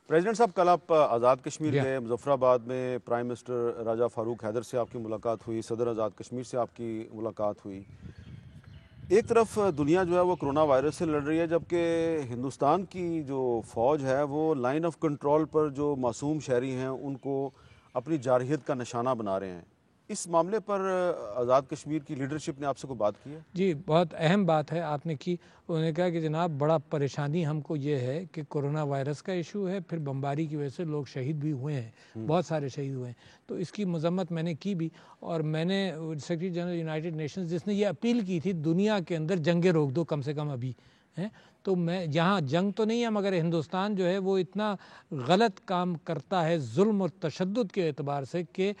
President صاحب کل آپ آزاد کشمیر گئے، مظفر آباد میں پرائم منسٹر راجہ فاروق حیدر سے آپ کی ملاقات ہوئی، صدر آزاد کشمیر سے آپ کی ملاقات ہوئی۔ ایک طرف دنیا جو ہے وہ کرونا وائرس سے لڑ رہی ہے، جبکہ ہندوستان کی جو فوج ہے وہ لائن آف کنٹرول پر جو معصوم شہری ہیں ان کو اپنی جارحیت کا نشانہ بنا رہے ہیں۔ اس معاملے پر آزاد کشمیر کی لیڈرشپ نے آپ سے کوئی بات کی ہے؟ جی، بہت اہم بات ہے آپ نے کی۔ انہوں نے کہا کہ جناب بڑا پریشانی ہم کو یہ ہے کہ کورونا وائرس کا ایشو ہے، پھر بمباری کی وجہ سے لوگ شہید بھی ہوئے ہیں، بہت سارے شہید ہوئے ہیں، تو اس کی مذمت میں نے کی بھی۔ اور میں نے سیکریٹری جنرل یونائٹڈ نیشنز جس نے یہ اپیل کی تھی دنیا کے اندر جنگیں روک دو کم سے کم ابھی ہیں، تو میں یہاں جنگ تو نہیں ہے مگر ہندوستان جو ہے وہ اتنا غلط کام کرتا ہے ظلم اور تشدد کے اعتبار سے کہ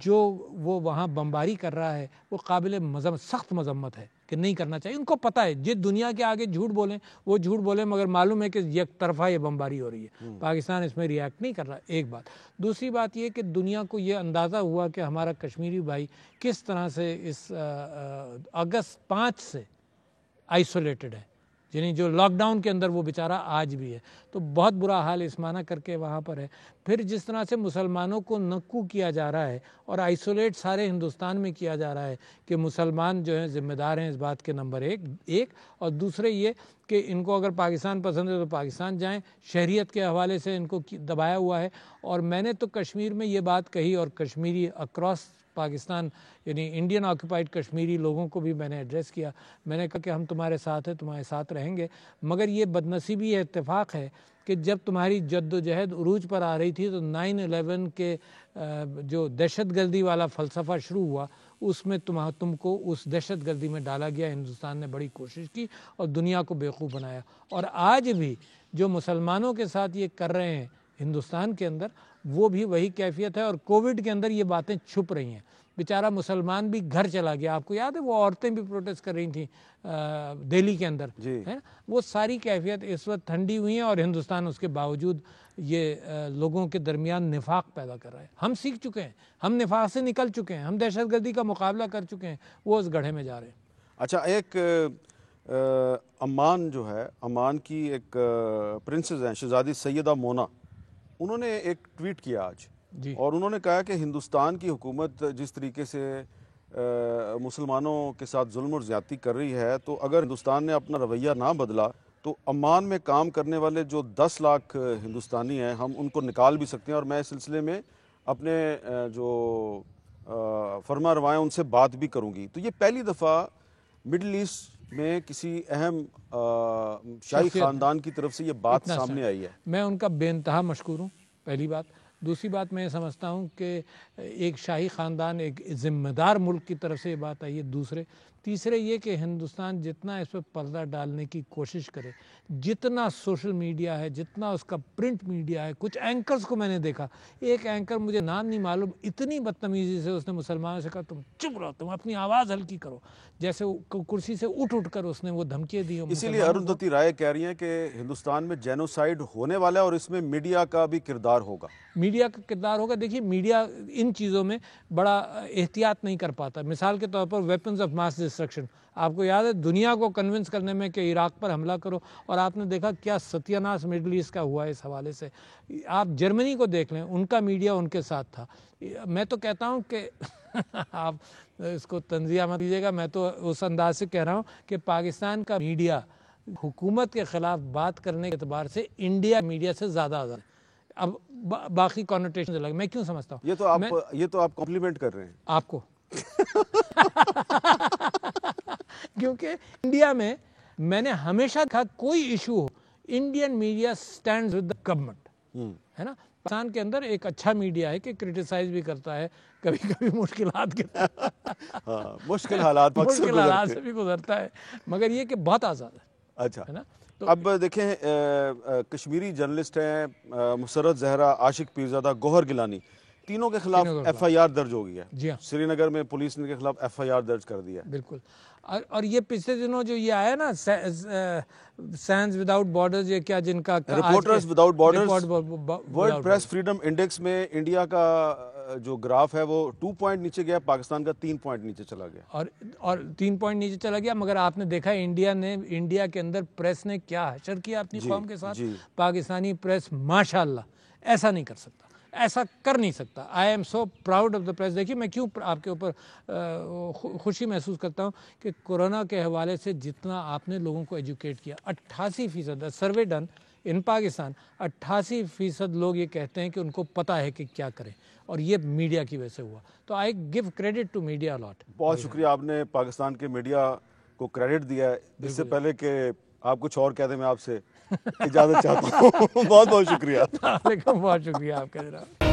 جو وہ وہاں بمباری کر رہا ہے وہ قابل سخت مذمت ہے کہ نہیں کرنا چاہیے۔ ان کو پتہ ہے جس دنیا کے آگے جھوٹ بولیں وہ جھوٹ بولیں، مگر معلوم ہے کہ یک طرفہ یہ بمباری ہو رہی ہے، پاکستان اس میں ریئیکٹ نہیں کر رہا، ایک بات۔ دوسری بات یہ کہ دنیا کو یہ اندازہ ہوا کہ ہمارا کشمیری بھائی کس طرح سے اس اگست 5 سے آئسولیٹڈ ہے، یعنی جو لاک ڈاؤن کے اندر وہ بیچارہ آج بھی ہے، تو بہت برا حال اس معنی کر کے وہاں پر ہے۔ پھر جس طرح سے مسلمانوں کو نکو کیا جا رہا ہے اور آئسولیٹ سارے ہندوستان میں کیا جا رہا ہے کہ مسلمان جو ہیں ذمہ دار ہیں اس بات کے نمبر ایک، اور دوسرے یہ کہ ان کو اگر پاکستان پسند ہے تو پاکستان جائیں، شہریت کے حوالے سے ان کو دبایا ہوا ہے۔ اور میں نے تو کشمیر میں یہ بات کہی اور کشمیری اکراس پاکستان یعنی انڈین آکوپائڈ کشمیری لوگوں کو بھی میں نے ایڈریس کیا، میں نے کہا کہ ہم تمہارے ساتھ ہیں، تمہارے ساتھ رہیں گے، مگر یہ بدنصیبی ہے، اتفاق ہے کہ جب تمہاری جد و جہد عروج پر آ رہی تھی تو 9/11 کے جو دہشت گردی والا فلسفہ شروع ہوا اس میں تم کو اس دہشت گردی میں ڈالا گیا۔ ہندوستان نے بڑی کوشش کی اور دنیا کو بیوقوف بنایا، اور آج بھی جو مسلمانوں کے ساتھ یہ کر رہے ہیں ہندوستان کے اندر وہ بھی وہی کیفیت ہے، اور کووڈ کے اندر یہ باتیں چھپ رہی ہیں۔ بیچارہ مسلمان بھی گھر چلا گیا، آپ کو یاد ہے وہ عورتیں بھی پروٹیسٹ کر رہی تھیں دہلی کے اندر، ہے وہ ساری کیفیت اس وقت ٹھنڈی ہوئی ہیں، اور ہندوستان اس کے باوجود یہ لوگوں کے درمیان نفاق پیدا کر رہا ہے۔ ہم سیکھ چکے ہیں، ہم نفاق سے نکل چکے ہیں، ہم دہشت گردی کا مقابلہ کر چکے ہیں، وہ اس گڑھے میں جا رہے ہیں۔ اچھا، ایک عمان جو ہے، عمان کی ایک پرنسز ہیں شہزادی سیدہ مونا، انہوں نے ایک ٹویٹ کیا آج، اور انہوں نے کہا کہ ہندوستان کی حکومت جس طریقے سے مسلمانوں کے ساتھ ظلم اور زیادتی کر رہی ہے، تو اگر ہندوستان نے اپنا رویہ نہ بدلا تو عمان میں کام کرنے والے جو 10 لاکھ ہندوستانی ہیں ہم ان کو نکال بھی سکتے ہیں، اور میں اس سلسلے میں اپنے جو فرما روائیں ان سے بات بھی کروں گی۔ تو یہ پہلی دفعہ مڈل ایسٹ میں کسی اہم شاہی خاندان کی طرف سے یہ بات سامنے آئی ہے۔ میں ان کا بے انتہا مشکور ہوں، پہلی بات۔ دوسری بات میں یہ سمجھتا ہوں کہ ایک شاہی خاندان، ایک ذمہ دار ملک کی طرف سے یہ بات آئی ہے۔ تیسرے یہ کہ ہندوستان جتنا اس پہ پردہ ڈالنے کی کوشش کرے، جتنا سوشل میڈیا ہے، جتنا اس کا پرنٹ میڈیا ہے، کچھ اینکرز کو میں نے دیکھا، ایک اینکر مجھے نام نہیں معلوم، اتنی بدتمیزی سے اس نے مسلمانوں سے کہا تم چپ رہو، تم اپنی آواز ہلکی کرو، جیسے کرسی سے اٹھ کر اس نے وہ دھمکیاں دی۔ اسی لیے اروندھتی رائے کہہ رہی ہیں کہ ہندوستان میں جینوسائیڈ ہونے والا ہے اور اس میں میڈیا کا بھی کردار ہوگا۔ میڈیا کا کردار ہوگا۔ دیکھیے میڈیا ان چیزوں میں بڑا احتیاط نہیں کر پاتا۔ مثال کے طور پر ویپنز آف ماس ڈسٹرکشن، آپ کو یاد ہے دنیا کو کنونس کرنے میں کہ عراق پر حملہ کرو، اور آپ نے دیکھا کیا ستیہ ناش مڈل ایسٹ کا ہوا ہے اس حوالے سے۔ آپ جرمنی کو دیکھ لیں، ان کا میڈیا ان کے ساتھ تھا۔ میں تو کہتا ہوں کہ آپ اس کو تنزیہ مت دیجیے گا، میں تو اس انداز سے کہہ رہا ہوں کہ پاکستان کا میڈیا حکومت کے خلاف بات کرنے کے اعتبار سے انڈیا میڈیا سے زیادہ آزاد ہے۔ اب باقی کانوٹیشن الگ، میں کیوں سمجھتا ہوں یہ تو آپ کمپلیمنٹ کر رہے ہیں آپ کو کیونکہ انڈیا میں نے ہمیشہ کہا کوئی issue who Indian media stands with the government, ہے نا۔ پاکستان کے اندر ایک اچھا میڈیا ہے کہ کریٹیسائز بھی کرتا ہے، کبھی کبھی مشکلات کے مشکل حالات سے بھی گزرتا ہے، مگر یہ کہ بہت آزاد ہے۔ اچھا، اب دیکھیں کشمیری جرنلسٹ ہیں مسرت زہرا، عاشق پیرزادہ، گوہر گیلانی، تینوں کے خلاف ایف آئی آر درج ہو گئی ہے۔ جی ہاں، سری نگر میں پولیس نے ان کے خلاف ایف آئی آر درج کر دیا ہے۔ بالکل، اور یہ پچھلے دنوں جو یہ آیا نا سینس وداؤٹ بارڈرز، یہ کیا جن کا reporters without borders world press freedom index میں انڈیا کا جو گراف ہے وہ 2 پوائنٹ نیچے گیا, پاکستان کا 3 پوائنٹ نیچے چلا گیا. اور 3 پوائنٹ نیچے چلا گیا. مگر آپ نے دیکھا انڈیا کے اندر پریس نے کیا حشر کیا اپنی قوم کے ساتھ. پاکستانی پریس ماشاءاللہ ایسا نہیں کر سکتا, ایسا کر نہیں سکتا. I am so proud of the press. دیکھیے میں کیوں آپ کے اوپر خوشی محسوس کرتا ہوں کہ کورونا کے حوالے سے جتنا آپ نے لوگوں کو ایجوکیٹ کیا. 88% سروے ڈن ان پاکستان, 88% لوگ یہ کہتے ہیں کہ ان کو پتہ ہے کہ کیا کریں, اور یہ میڈیا کی وجہ سے ہوا. تو آئی گیو کریڈٹ ٹو میڈیا لاٹ. بہت شکریہ, آپ نے پاکستان کے میڈیا کو کریڈٹ دیا ہے. اس سے پہلے کہ آپ کچھ اور کہہ دیں میں آپ سے اجازت چاہتا ہوں. بہت بہت شکریہ. بہت شکریہ آپ کا جناب.